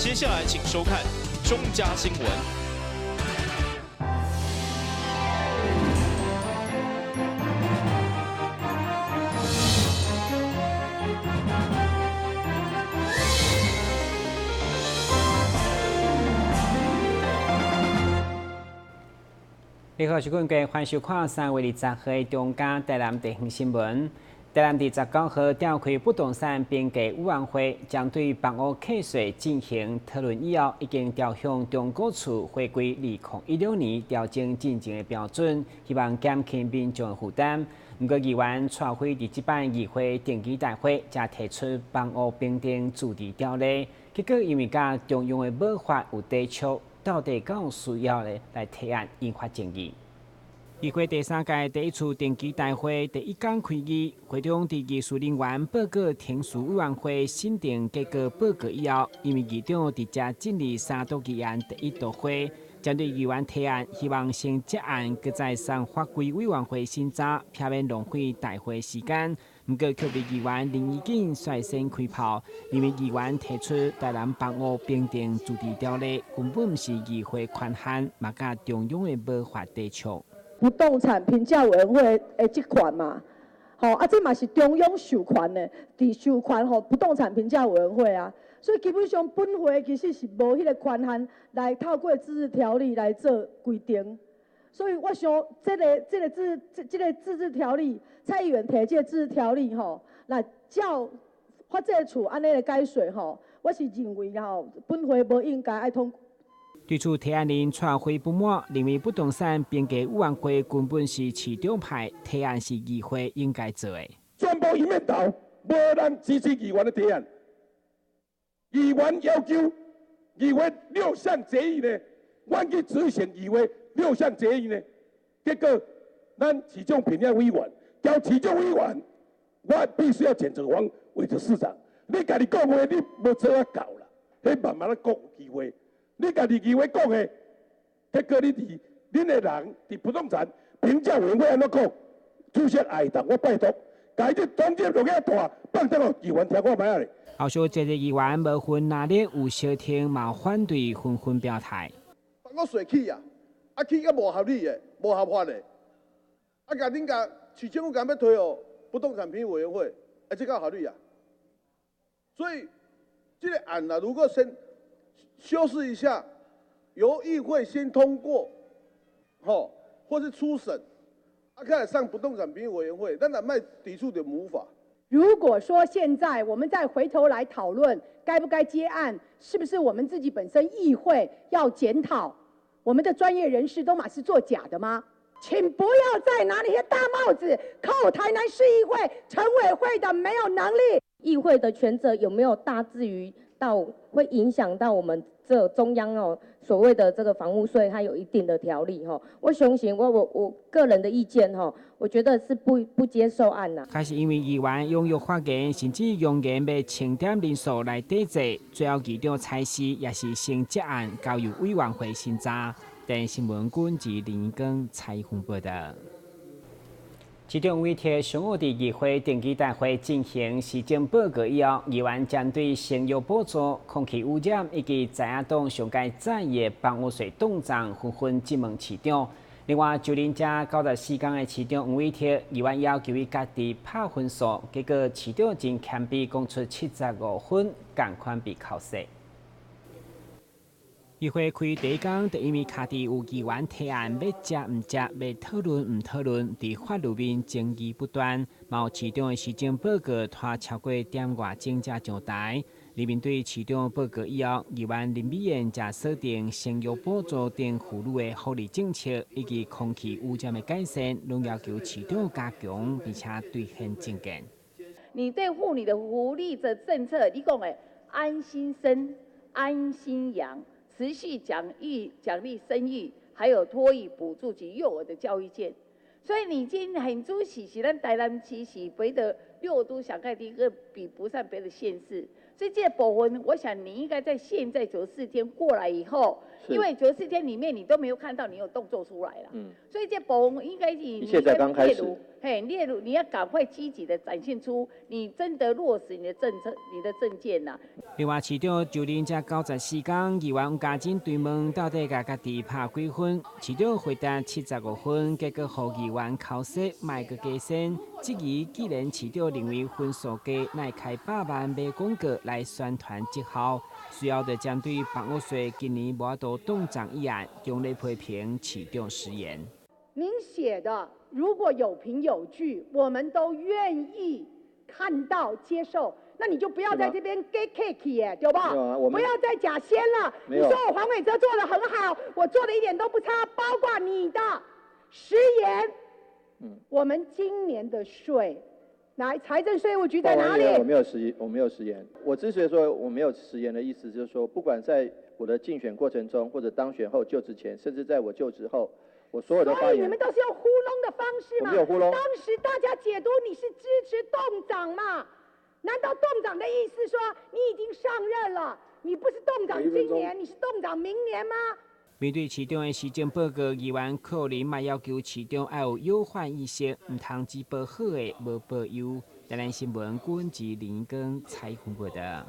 接下来请收看中嘉新闻。你好，是观众，欢迎收看3月20日中嘉台南地方新闻。台南第19号召开不动产评价委员会，将对房屋契税进行讨论以后，已经调向中古处回归2016年调整进程的标准，希望减轻民众的负担。不过，议员蔡辉伫即摆议会定期大会，才提出房屋评定自治条例，结果因为甲中央的保法有抵触，到底敢有需要咧来提案，引发争议。议会第3届第1次定期大会第1天开议，会中伫技术人员报告听诉委员会审定结果报告以后，因为议长伫遮尽力3读议案第1读会，针对议员提案，希望先接案，搁再送法规委员会审查，避免浪费大会时间。不过，却被议员林义景率先开炮，因为议员提出台南房屋评定自治条例根本不是议会权限，嘛甲中央的保法抵触。不动产评价委员会的职权嘛，这嘛是中央授权的，伫授权不动产评价委员会啊，所以基本上本会其实是无迄个权限来透过自治条例来做规定，所以我想这个自治条例，蔡议员提这个自治条例来照法制处安尼的解说我是认为本会无应该爱通过。对此提案人蔡辉不满，认为不动产评价委员会根本是市长派，提案是议会应该做的。全部一面倒，无人支持议员的提案。议员要求议会6项决议呢，我去执行议会6项决议呢，结果咱市长评价委员交市长委员，我必须要谴责黄伟哲市长。你家己讲话，你无做啊够啦，迄慢慢咧讲机会。你家己议会讲的，结果恁的人伫不动产评价委员会安怎讲？主席爱党，我拜托，家己总结落去大，放得落议员听看卖咧。后续这个议员无分哪里有小听，嘛反对纷纷表态。我税起啊，起个无合理的、无合法的，甲恁甲市政府敢要推哦不动产评议委员会，这个合理啊。所以这个案啊，如果先修饰一下，由议会先通过，或是初审，开始上不动产评议委员会，咱若卖抵触的无法。如果说现在我们再回头来讨论该不该接案，是不是我们自己本身议会要检讨，我们的专业人士都嘛是作假的吗？请不要再拿那些大帽子扣台南市议会、城委会的没有能力。议会的权责有没有大至于到会影响到我们这中央所谓的这个房屋税，它有一定的条例我相信我个人的意见我觉得是不接受案呐。开始因为议员拥有发言，甚至扬言要清点人数来抵制，最后议长裁示也是先接案交由委员会审查。电新闻君及林根采访报道。市长委贴上午伫议会定期大会进行施政报告以后，议员针对生育补助、空气污染以及在野党上届在意的房屋税动涨，纷纷质问市长。另外，就任这94天的市长吴委贴，议员要求伊家己拍分数，结果市长真谦卑，讲出75分，同款被扣税。议会开第1天，就因为卡伫有议员提案要接唔接、要讨论唔讨论，伫法律面争议不断。有市长的施政报告拖超过点外钟才上台。而面对市长报告以后，议员林美燕才锁定生育补助等妇女的福利政策，以及空气污染的改善，拢要求市长加强，并且兑现政见。你对妇女的福利的政策，你讲的安心生、安心养。持续奖励生育，还有托育补助及幼儿的教育券，所以你今天很主席是咱台南市是陪的6都上盖的一个比不上别的县市。所以这部分，我想你应该在现在94天过来以后，因为94天里面你都没有看到你有动作出来了，所以这部分应该一切才刚开始。列入你要赶快积极的展现出你真的落实你的政策、你的政见呐。另外，市长就任这94天，议员加进对问到底家己拍几分？市长回答75分，结果互议员考试卖个加薪。质疑既然市长认为分数低，乃开100万买广告来宣传绩效，需要的针对房屋税今年无多动涨议案，用来批评市长失言。您写的如果有凭有据，我们都愿意看到接受。那你就不要在这边 get cake 耶，对吧？不要再假仙了。你说我黄伟哲做的很好，我做的一点都不差，包括你的食言。我们今年的税，来财政税务局在哪里？我没有食言。我之所以说我没有食言的意思，就是说，不管在我的竞选过程中，或者当选后就职前，甚至在我就职后。我所有的发言，所以你们都是用糊弄的方式嘛？我没有糊弄。当时大家解读你是支持冻涨嘛？难道冻涨的意思说你已经上任了？你不是冻涨今年，你是冻涨明年吗？面对市长的施政报告，议员柯林嘛要求市长要有忧患意识，唔通只报好的，无报忧。台南新闻郭文吉、林英根采访报道。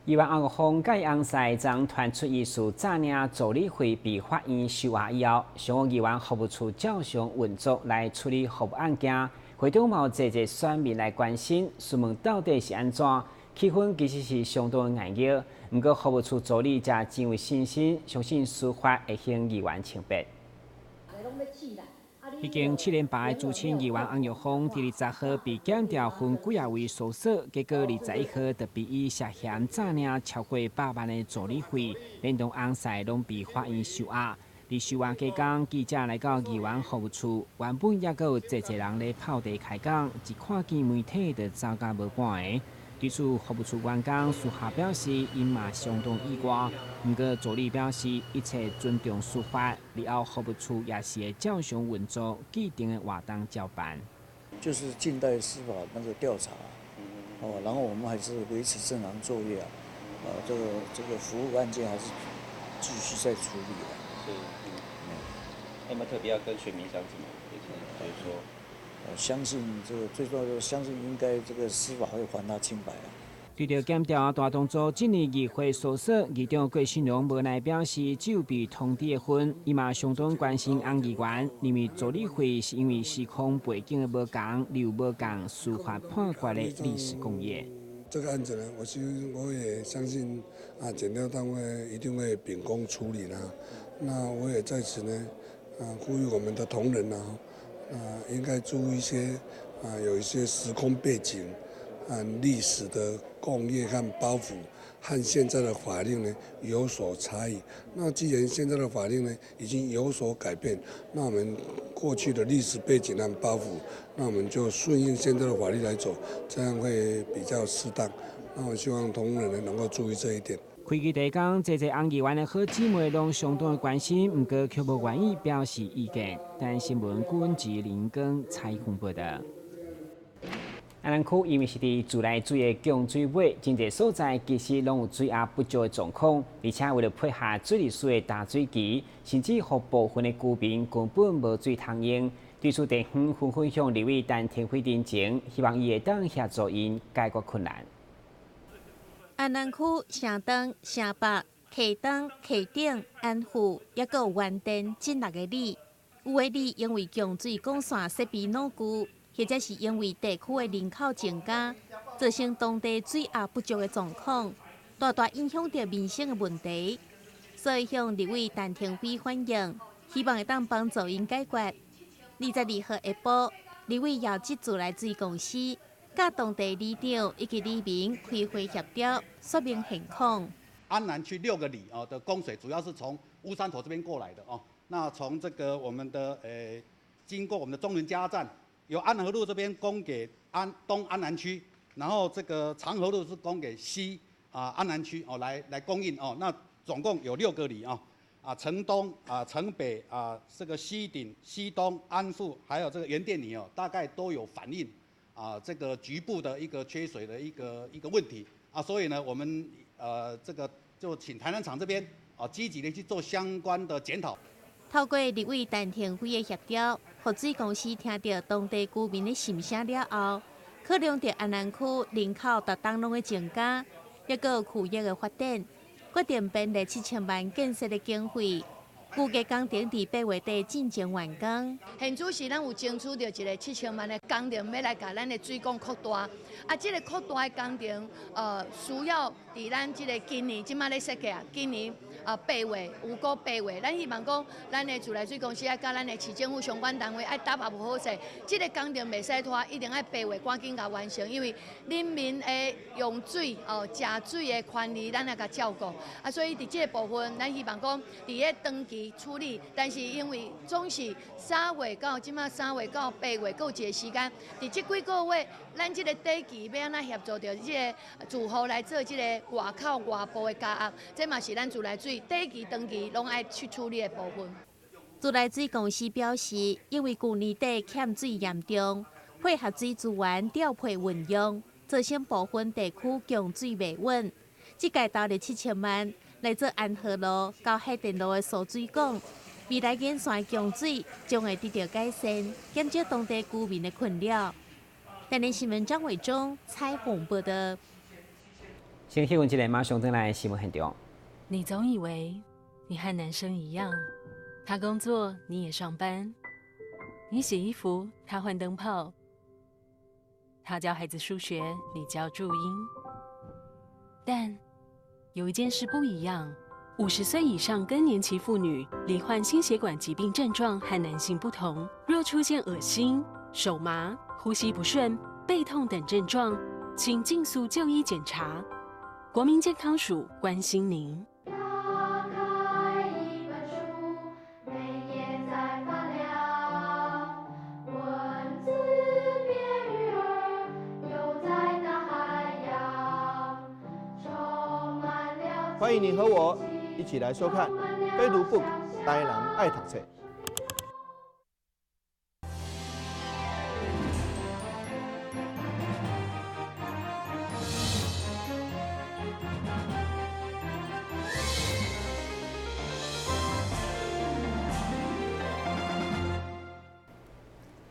议员洪峰介洪赛将传出艺术早领助理费被法院收押以后，上午议员服务处照常运作来处理服务案件。会中嘛有侪选民来关心，询问到底是安怎？气氛其实是相当严热。不过服务处助理则真有信心，相信司法会向议员清白。已经7连8的主请议员洪玉峰，第20号被检调分几啊位搜索，结果21号特别以涉嫌诈领超过100万的助理费，连同洪赛拢被法院收押。伫收押期间，记者来到议员服务处，原本也有侪人咧泡茶开讲，一看见媒体就走甲无半个。对此，服务处员工私下表示，因嘛相当意外。不过助理表示，一切尊重司法，日后服务处也是会照常运作，既定的活动照办。就是静待司法那个调查，然后我们还是维持正常作业啊，这个服务案件还是继续在处理的。有没有特别要跟选民讲什么？所以说，相信这个最重要的，相信应该这个司法会还他清白啊。对着检调大动作，今年议会搜索，议长郭信良无奈表示，只有被通知的份，伊嘛相当关心洪议员，认为助理费是因为时空背景的无同，又无同司法判决的历史工业。这个案子呢，我也相信检调单位一定会秉公处理啦。那我也在此呢，呼吁我们的同仁应该注意一些有一些时空背景。历史的共业和包袱和现在的法令呢有所差异。那既然现在的法令呢已经有所改变，那我们过去的历史背景和包袱，那我们就顺应现在的法律来走，这样会比较适当。那我希望同仁呢能够注意这一点。开机第一天，侪洪议员的好姊妹拢相当的关心，不过却无愿意表示意见。但新闻郭文吉、林根采访报道。安南区因为是伫自来水的供水尾，真侪所在其实拢有水压不足的状况，而且为了配合水利署的大水期，甚至互部分的居民根本无水通用。对此，地方纷纷向立委陈廷辉申请，希望伊会当协助因解决困难。安南区城东、城北、溪东、溪顶、安富，也有原电这6个里，有的里因为供水管线设备老旧。或者是因为地区的人口增加，造成当地水压不足的状况，大大影响到民生的问题。所以向立委陈廷辉反映，希望会当帮助因解决。22号下晡，立委邀集自来水公司，甲当地里长以及里民开会协调，说明现况。安南区6个里的供水主要是从乌山头这边过来的哦。那从这个我们的经过我们的中仑加站。由安和路这边供给东安南区，然后这个长河路是供给西安南区来供应哦。那总共有6个里城东城北这个西顶、西东、安富，还有这个原店里大概都有反应这个局部的一个缺水的一个问题所以呢，我们这个就请台南厂这边积极的去做相关的检讨。透过立委陈廷辉的协调，雨水公司听到当地居民的心声了后，考量到安南区人口逐当拢的增加，也有区域的发展，决定编列7000万建设的经费。估计工程伫8月底进行完工。现主是咱有争取到一个7000万的工程，要来甲咱的水管扩大。这个扩大的工程，需要伫咱这个今年即马咧设计今年8月有过8月，咱希望讲咱的自来水公司甲咱的市政府相关单位搭合好势。这个工程袂使拖，一定要8月赶紧甲完成，因为人民的用水食水的权利，咱要甲照顾。所以伫这个部分，咱希望讲伫个长期处理，但是因为总是3月到即马3月到8月，够一个时间，伫这几个月，咱这个短期要安怎协助着这个住户来做这个外口外部的加压，这嘛是咱自来水短期、长期拢爱去处理的部分。自来水公司表示，因为去年底欠水严重，配合水资源调配运用，造成部分地区供水未稳。即届投入7000万。来自安和路到海淀路的输水管，未来沿线供水将会得到改善，减少当地居民的困扰。台南新闻张伟忠采访报道。先新闻一个马上登来新闻现场。你总以为你和男生一样，他工作你也上班，你洗衣服他换灯泡，他教孩子数学你教注音，但有一件事不一样，50岁以上更年期妇女罹患心血管疾病症状和男性不同。若出现恶心、手麻、呼吸不顺、背痛等症状，请尽速就医检查。国民健康署关心您。欢迎你和我一起来收看《飞读 book》台南爱读册。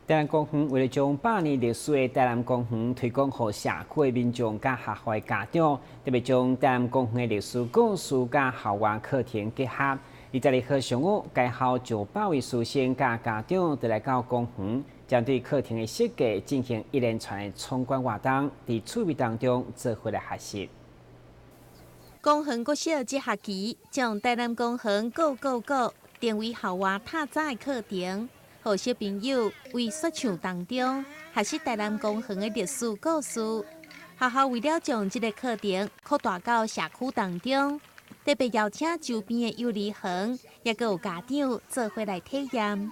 台南公园为了将100年历史的台南公园推广给社区的民众甲学校的家长，特别将台南公园的历史故事甲校外课程结合。22号上午，该校900位师生甲家长都来到公园，针对课程的设计进行一连串的参观活动，在趣味当中做回来学习。公园国小这学期将台南公园go定为校外踏早的课程。互小朋友为说唱当中学习台南公园的历史故事。学校为了将这个课程扩大到社区当中，特别邀请周边的幼儿园，也佮有家长做伙来体验。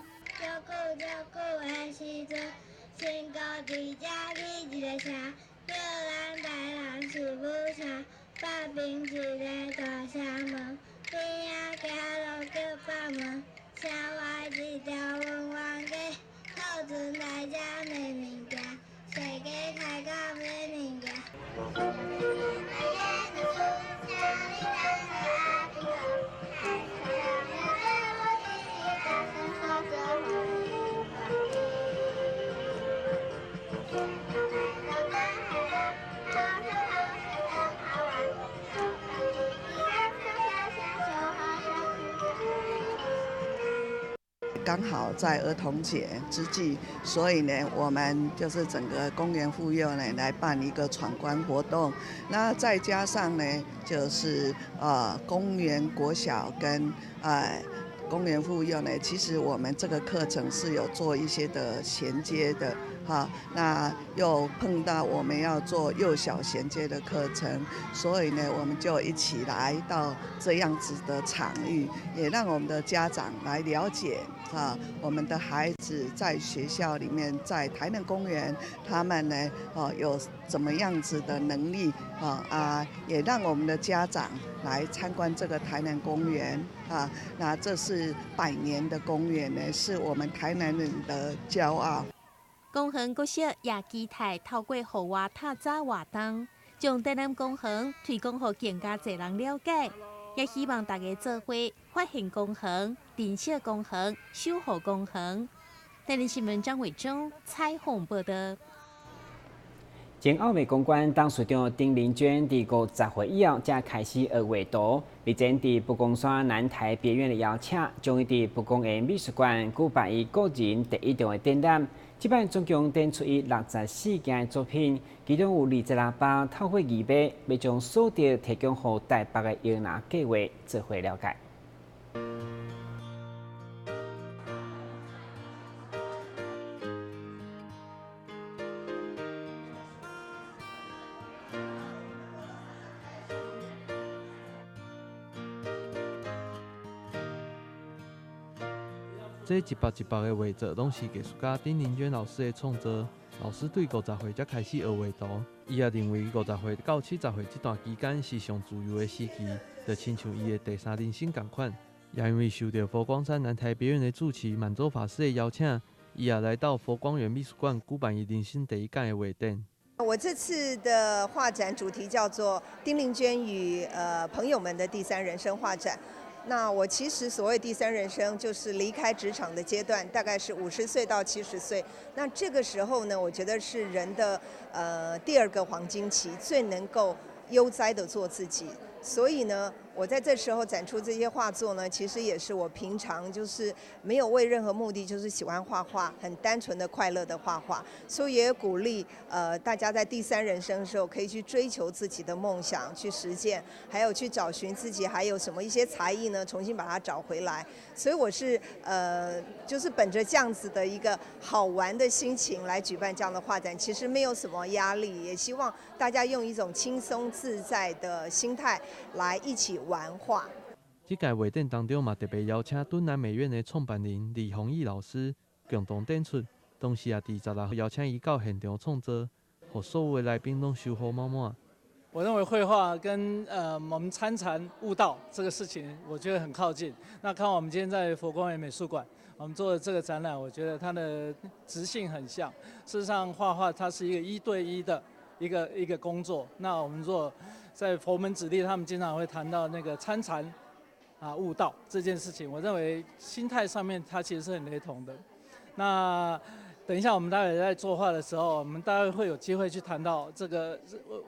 城外一条弯弯街，好船来遮卖物件，世界开到买物件。刚好在儿童节之际，所以呢，我们就是整个公园妇幼呢来办一个闯关活动。那再加上呢，就是公园国小跟公园妇幼呢，其实我们这个课程是有做一些的衔接的。那又碰到我们要做幼小衔接的课程，所以呢，我们就一起来到这样子的场域，也让我们的家长来了解我们的孩子在学校里面，在台南公园，他们呢有怎么样子的能力也让我们的家长来参观这个台南公园那这是100年的公园呢，是我们台南人的骄傲。公园各设野基台，透过户外踏早活动，将台南公园推广给更加侪人了解。也希望大家做伙发现公园、珍惜公园、守护公园。台南新闻张伟忠采访报道。前奥美公馆董事长丁玲娟伫50岁以后才开始学画图，日前伫佛光山南台别院的邀请，将伊伫佛光的美术馆举办伊个人第1场的展览。这摆总共展出伊64件作品，其中有26包透过义卖，要将所得提供给台北的摇篮计划做伙了解。这一包一包的画作，拢是艺术家丁玲娟老师的创作。老师对50岁才开始学画图，伊也认为50岁到70岁这段期间是上自由的时期，就亲像伊的第3人生同款。也因为受到佛光山南台别院的主持满洲法师的邀请，伊也来到佛光园美术馆举办伊人生第1届的画展。我这次的画展主题叫做丁玲娟与朋友们的第3人生画展。那我其实所谓第3人生，就是离开职场的阶段，大概是50岁到70岁。那这个时候呢，我觉得是人的第2个黄金期，最能够悠哉的做自己。所以呢，我在这时候展出这些画作呢，其实也是我平常就是没有为任何目的，就是喜欢画画，很单纯的快乐的画画。所以也鼓励大家在第3人生的时候，可以去追求自己的梦想，去实践，还有去找寻自己还有什么一些才艺呢，重新把它找回来。所以我是就是本着这样子的一个好玩的心情来举办这样的画展，其实没有什么压力，也希望大家用一种轻松自在的心态来一起玩画。这届画展当中嘛，特别邀请敦南美院的创办人李宏毅老师共同展出，同时也伫16号邀请伊到现场创作，让所有的来宾拢收获满满。我认为绘画跟我们参禅悟道这个事情，我觉得很靠近。那看我们今天在佛光园美术馆，我们做的这个展览，我觉得它的质性很像。事实上，画画它是一个1对1的一个工作。那我们如果在佛门子弟，他们经常会谈到那个参禅悟道这件事情，我认为心态上面它其实是很雷同的。那等一下我们待会在作画的时候，我们大概会有机会去谈到这个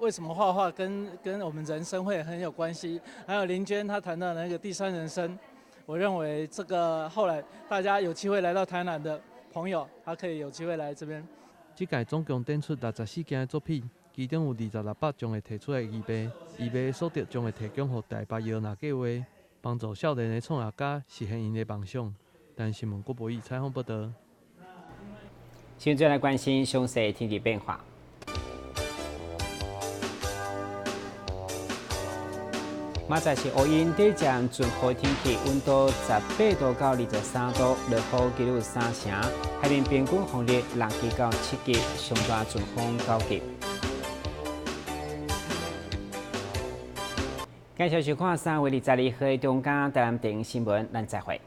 为什么画画跟我们人生会很有关系。还有林娟她谈到那个第3人生，我认为这个后来大家有机会来到台南的朋友，他可以有机会来这边。这届总共展出64件的作品，其中有26包将会提出来义卖，义卖的所得将会提供给台北摇篮计划，帮助少年的创业家实现因的梦想。但新闻郭博义采访报道。现在来关心详细天气变化。明仔是乌阴短暂准好天气，温度18度到23度，落雨几率3成，海面平均风力6级到7级，上大阵风9级。感谢收看3月22号中间台南电影新闻，咱再会。